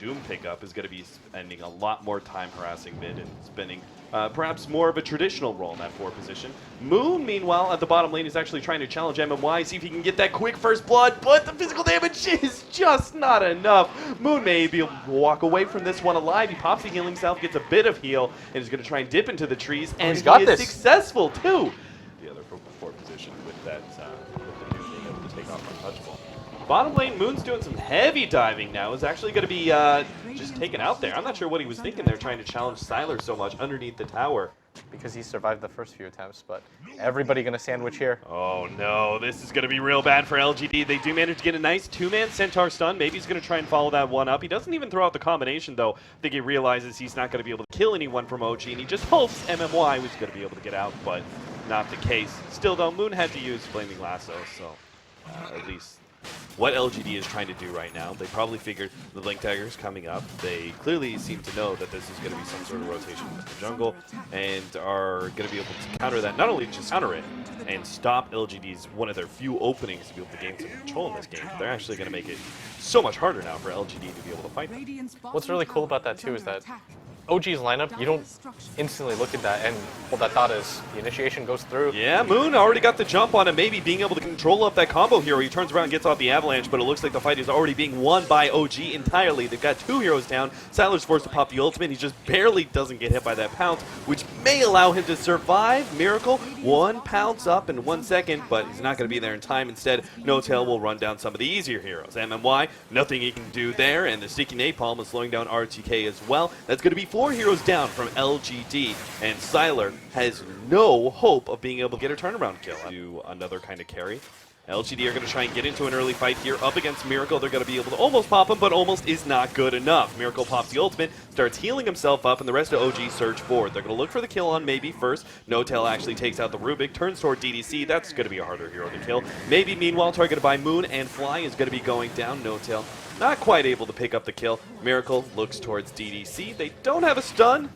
Doom pickup is going to be spending a lot more time harassing mid and spending perhaps more of a traditional role in that 4 position. Moon, meanwhile, at the bottom lane is actually trying to challenge MMY, see if he can get that quick first blood, but the physical damage is just not enough. Moon may be able to walk away from this one alive. He pops the healing salve, gets a bit of heal, and is going to try and dip into the trees, and he's got he is this. successful too. The other 4 position with that, with the Doom being able to take off Untouchable. Bottom lane, Moon's doing some heavy diving now. Is actually going to be just taken out there. I'm not sure what he was thinking there, trying to challenge Sylar so much underneath the tower. Because he survived the first few attempts, but everybody gonna sandwich here. Oh no, this is going to be real bad for LGD. They do manage to get a nice 2-man Centaur stun. Maybe he's going to try and follow that one up. He doesn't even throw out the combination though. I think he realizes he's not going to be able to kill anyone from OG, and he just hopes MMY was going to be able to get out, but not the case. Still though, Moon had to use Flaming Lasso, so at least what LGD is trying to do right now, they probably figured the Link Dagger is coming up. They clearly seem to know that this is going to be some sort of rotation in the jungle and are going to be able to counter that. Not only just counter it and stop LGD's one of their few openings to be able to gain some control in this game, but they're actually going to make it so much harder now for LGD to be able to fight them. What's really cool about that too is that OG's lineup, you don't instantly look at that and hold that thought as the initiation goes through. Yeah, Moon already got the jump on him, maybe being able to control up that combo hero. He turns around and gets off the avalanche, but it looks like the fight is already being won by OG entirely. They've got 2 heroes down. Sylar's forced to pop the ultimate. He just barely doesn't get hit by that pounce, which may allow him to survive. Miracle, 1 pounce up in 1 second, but he's not going to be there in time. Instead, No Tail will run down some of the easier heroes. MMY, nothing he can do there, and the Sticky Napalm is slowing down RTK as well. That's going to be 4 heroes down from LGD, and Sylar has no hope of being able to get a turnaround kill. Do another kind of carry. LGD are going to try and get into an early fight here up against Miracle. They're going to be able to almost pop him, but almost is not good enough. Miracle pops the ultimate, starts healing himself up, and the rest of OG surge forward. They're going to look for the kill on Maybe first. No Tail actually takes out the Rubik, turns toward DDC. That's going to be a harder hero to kill. Maybe, meanwhile, targeted by Moon and Fly is going to be going down. No Tail not quite able to pick up the kill. Miracle looks towards DDC. They don't have a stun.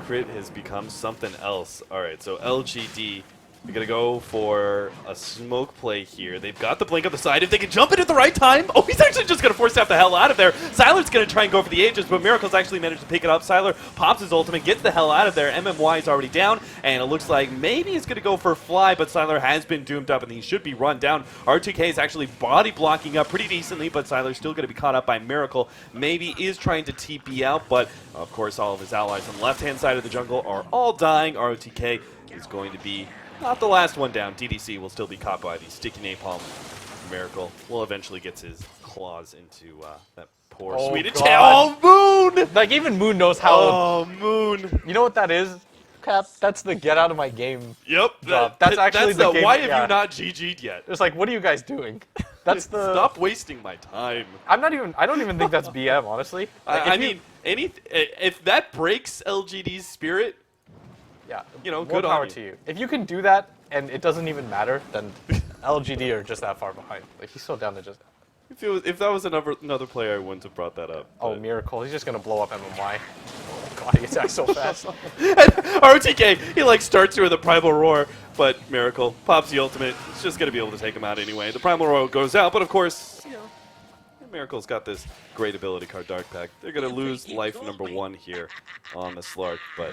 Crit has become something else. All right, so LGD, they're going to go for a smoke play here. They've got the blink on the side. If they can jump in at the right time. Oh, he's actually just going to force out the hell out of there. Sylar's going to try and go for the Aegis, but Miracle's actually managed to pick it up. Sylar pops his ultimate, gets the hell out of there. MMY is already down, and it looks like maybe he's going to go for Fly, but Sylar has been doomed up, and he should be run down. R2K is actually body blocking up pretty decently, but Sylar's still going to be caught up by Miracle. Maybe is trying to TP out, but of course all of his allies on the left-hand side of the jungle are all dying. ROTK is going to be not the last one down. DDC will still be caught by the Sticky Napalm. Miracle will eventually get his claws into that poor Swedish tail. Oh, Moon! Like, even Moon knows how... Oh, Moon. You know what that is, Cap? That's the get out of my game. Yep. That's actually the game. Why have you not GG'd yet? It's like, what are you guys doing? That's the... Stop wasting my time. I don't even think that's BM, honestly. Like, I mean, if that breaks LGD's spirit, yeah, you know, more good power on to you. If you can do that and it doesn't even matter, then LGD are just that far behind. Like, he's so down to just... If that was another player, I wouldn't have brought that up. Oh, Miracle. He's just going to blow up MMY. Oh, God, he attacks so fast. RTK, he like starts here with a Primal Roar, but Miracle pops the ultimate. He's just going to be able to take him out anyway. The Primal Roar goes out, but of course, you know, Miracle's got this great ability card, Dark Pack. They're going to lose life number 1 here on the Slark, but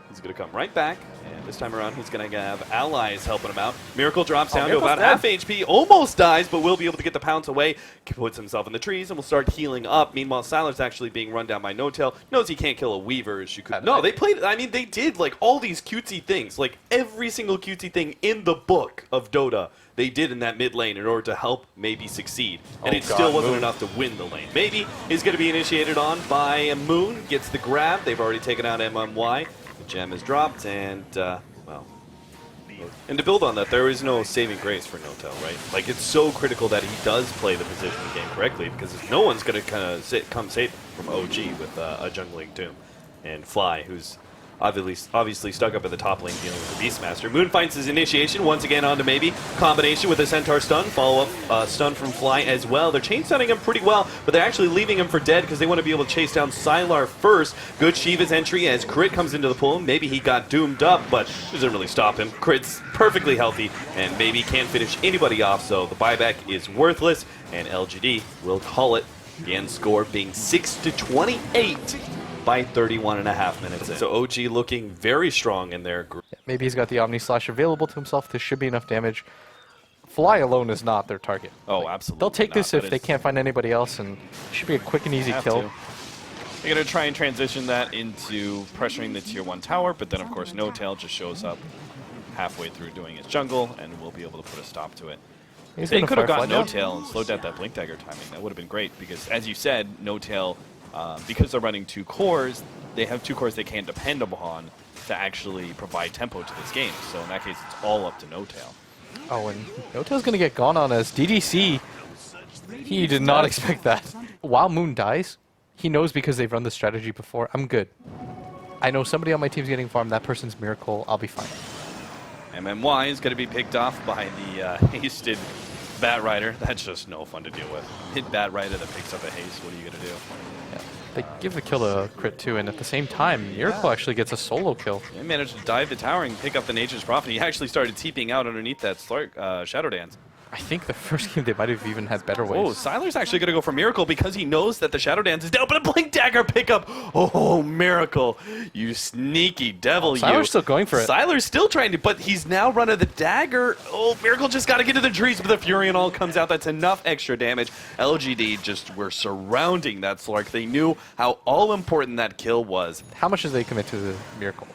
he's going to come right back, and this time around he's going to have allies helping him out. Miracle drops down to about half HP, almost dies, but will be able to get the pounce away, puts himself in the trees, and will start healing up. Meanwhile, Sylar's actually being run down by No Tail. Knows he can't kill a Weaver as you could. No, they played, I mean, they did like all these cutesy things, like every single cutesy thing in the book of Dota. They did in that mid lane in order to help Maybe succeed. And it still wasn't enough to win the lane. Maybe is going to be initiated on by Moon, gets the grab. They've already taken out MMY. The gem is dropped, and, well, and to build on that, there is no saving grace for No Tail, right? Like, it's so critical that he does play the position game correctly, because no one's going to kind of come save him from OG with a jungling Doom. And Fly, who's obviously stuck up at the top lane dealing with the Beastmaster. Moon finds his initiation once again onto Maybe. Combination with a Centaur stun. Follow-up stun from Fly as well. They're chain stunning him pretty well, but they're actually leaving him for dead because they want to be able to chase down Sylar first. Good Shiva's entry as Crit comes into the pool. Maybe he got doomed up, but doesn't really stop him. Crit's perfectly healthy, and Maybe can't finish anybody off, so the buyback is worthless, and LGD will call it The end score being 6-28 by 31.5 minutes in. So OG looking very strong in their group. Maybe he's got the Omni Slash available to himself. This should be enough damage. Fly alone is not their target. Oh, absolutely. They'll take not. this if That they is- can't find anybody else, and it should be a quick and easy Have kill. to. They're going to try and transition that into pressuring the tier 1 tower, but then of course No Tail just shows up halfway through doing his jungle, and we'll be able to put a stop to it. He's They gonna could have Firefly gotten No down. Tail and slowed down that Blink Dagger timing. That would have been great, because as you said, No Tail, because they're running 2 cores, they have 2 cores they can't depend upon to actually provide tempo to this game. So in that case, it's all up to No Tail. Oh, and Notail's gonna get gone on as DDC. He did not expect that. While Moon dies, he knows because they've run the strategy before. I'm good. I know somebody on my team's getting farmed. That person's Miracle. I'll be fine. MMY is going to be picked off by the hasted Bat Rider. That's just no fun to deal with. Hit Bat Rider that picks up a haste. What are you going to do? Yeah. They give the kill to Crit too, and at the same time, Miracle actually gets a solo kill. He managed to dive the tower and pick up the Nature's Prophet. He actually started TPing out underneath that Slark, Shadow Dance. I think the first game they might have even had better Oh, waves. Sylar's actually going to go for Miracle because he knows that the Shadow Dance is down, but a Blink Dagger pickup. Oh, Miracle. You sneaky devil, you. Sylar's still going for it. Sylar's still trying to, but he's now running the dagger. Oh, Miracle just got to get to the trees, but the Fury and all comes out. That's enough extra damage. LGD just were surrounding that Slark. They knew how all-important that kill was. How much did they commit to the Miracle?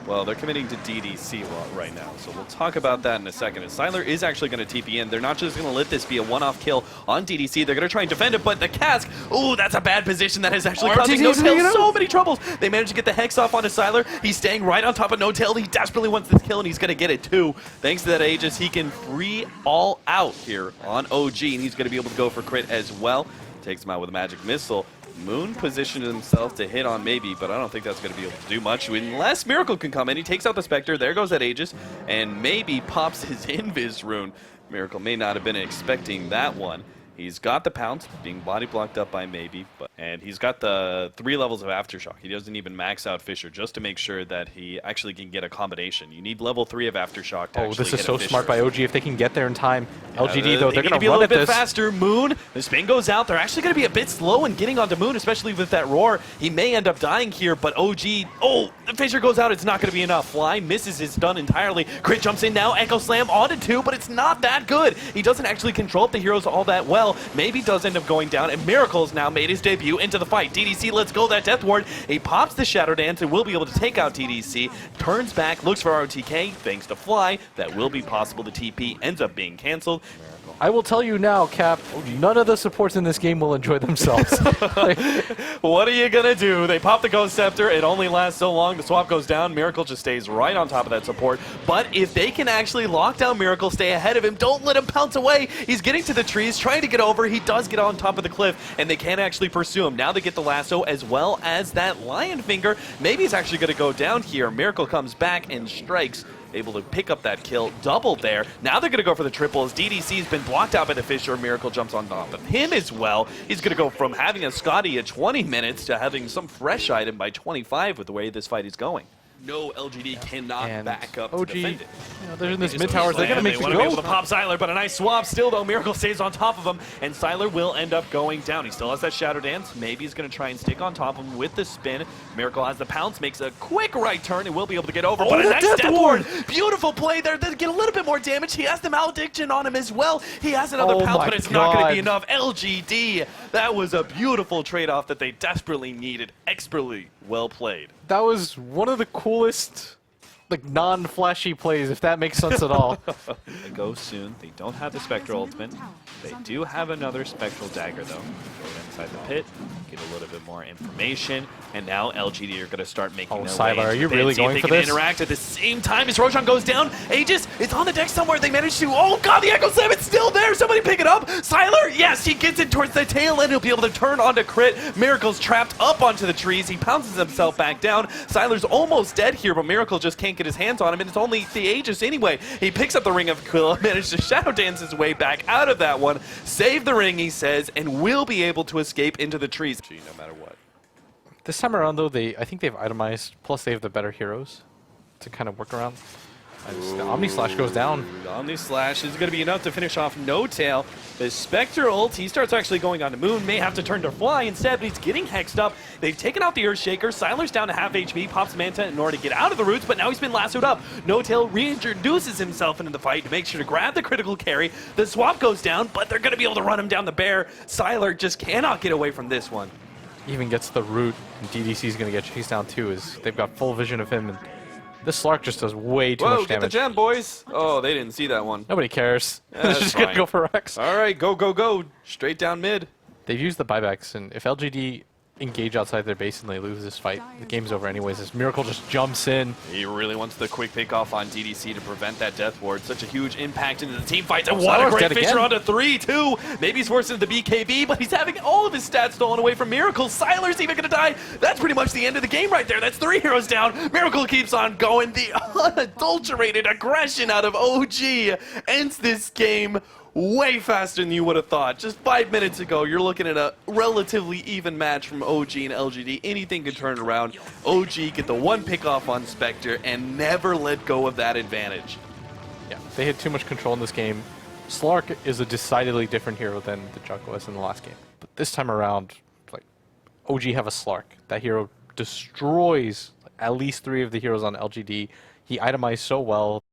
Well, they're committing to DDC right now, so we'll talk about that in a second. And Sylar is actually going to TP in. They're not just going to let this be a one-off kill on DDC. They're going to try and defend it, but the cask, ooh, that's a bad position. That is actually causing RTC is hanging No-Tail out. so many troubles. They managed to get the Hex off onto Sylar. He's staying right on top of No-Tail. He desperately wants this kill, and he's going to get it too. Thanks to that Aegis, he can free all out here on OG, and he's going to be able to go for crit as well. Takes him out with a magic missile. Moon positioned himself to hit on maybe, but I don't think that's going to be able to do much unless Miracle can come in. He takes out the Spectre. There goes that Aegis, and maybe pops his Invis rune. Miracle may not have been expecting that one. He's got the pounce, being body blocked up by maybe, and he's got the 3 levels of Aftershock. He doesn't even max out Fissure just to make sure that he actually can get a combination. You need level 3 of Aftershock to Oh, actually this is hit so a Fissure. smart by OG if they can get there in time. LGD, though, They they're need going be to a run little at bit this. faster. Moon, the spin goes out. They're actually going to be a bit slow in getting onto Moon, especially with that roar. He may end up dying here, but OG, oh, the Fissure goes out. It's not going to be enough. Fly misses his stun entirely. Crit jumps in now. Echo Slam onto 2, but it's not that good. He doesn't actually control the heroes all that well. Maybe does end up going down, and Miracle's now made his debut into the fight. DDC, let's go, that Death Ward. He pops the Shadow Dance and will be able to take out DDC. Turns back, looks for ROTK, thanks to Fly. That will be possible. The TP ends up being canceled. I will tell you now, Cap, none of the supports in this game will enjoy themselves. What are you gonna do? They pop the Ghost Scepter. It only lasts so long. The swap goes down. Miracle just stays right on top of that support. But if they can actually lock down Miracle, stay ahead of him, don't let him pounce away. He's getting to the trees, trying to get over. He does get on top of the cliff, and they can't actually pursue him. Now they get the lasso as well as that Lion Finger. Maybe he's actually gonna go down here. Miracle comes back and strikes. Able to pick up that kill, double there. Now they're going to go for the triple as DDC's been blocked out by the Fissure. Miracle jumps on top of him as well. He's going to go from having a Scotty at 20 minutes to having some fresh item by 25 with the way this fight is going. No, LGD cannot And back up OG, to defend it. you know, they're in this They mid just towers. They're slam. going to make They you want to be able go. to pop Sylar, but a nice swap still, though. Miracle stays on top of him, and Sylar will end up going down. He still has that Shadow Dance. Maybe he's going to try and stick on top of him with the spin. Miracle has the pounce, makes a quick right turn, and will be able to get over. But a the nice Death Death Ward! Ward. Beautiful play there. They get a little bit more damage. He has the Malediction on him as well. He has another Oh pounce, my but it's not going to be God. enough. LGD, that was a beautiful trade-off that they desperately needed. Expertly well played. That was one of the coolest, like, non-flashy plays, if that makes sense at all. They go soon. They don't have the Spectral Ultimate. They do have another Spectral Dagger, though. Go inside the pit, get a little bit more information, and now LGD are going to start making Oh, their Sylar, way are into you the pit, really see if going they for can this? interact at the same time as Roshan goes down. Aegis, it's on the deck somewhere. They managed to, oh god, the Echo Slam, it's still there. Somebody pick it up. Sylar, yes, he gets it towards the tail end. He'll be able to turn onto crit. Miracle's trapped up onto the trees. He pounces himself back down. Sylar's almost dead here, but Miracle just can't get his hands on him, and it's only the Aegis anyway. He picks up the Ring of Quill, managed to Shadow Dance his way back out of that one. Save the ring, he says, and will be able to escape into the trees. No matter what. This time around, though, I think they've itemized, plus they have the better heroes to kind of work around. The Omni Slash goes down. Omni Slash is going to be enough to finish off No Tail. The Spectre ult, he starts actually going on to Moon, may have to turn to Fly instead, but he's getting hexed up. They've taken out the Earthshaker. Sylar's down to half HP, pops Manta in order to get out of the roots, but now he's been lassoed up. No Tail reintroduces himself into the fight to make sure to grab the critical carry. The swap goes down, but they're going to be able to run him down the bear. Sylar just cannot get away from this one. Even gets the root, and DDC is going to get chased down too, as they've got full vision of him. And this Slark just does way too Whoa, much get the damage. gem, boys. Oh, they didn't see that one. Nobody cares. Yeah, They're that's just going to fine. go for Rex. All right, go, go, go. Straight down mid. They've used the buybacks, and if LGD engage outside their base and they lose this fight, the game's over anyways. This Miracle just jumps in. He really wants the quick pick off on DDC to prevent that death ward. Such a huge impact into the team fights. And what a Sylar's great dead Fisher again. onto 3, too. Maybe he's worse than the BKB, but he's having all of his stats stolen away from Miracle. Sylar's even going to die. That's pretty much the end of the game right there. That's 3 heroes down. Miracle keeps on going. The unadulterated aggression out of OG ends this game way faster than you would have thought. Just 5 minutes ago, you're looking at a relatively even match from OG and LGD. Anything could turn around. OG get the one pick off on Spectre and never let go of that advantage. Yeah, they had too much control in this game. Slark is a decidedly different hero than the Jungle was in the last game. But this time around, like, OG have a Slark. That hero destroys at least 3 of the heroes on LGD. He itemized so well.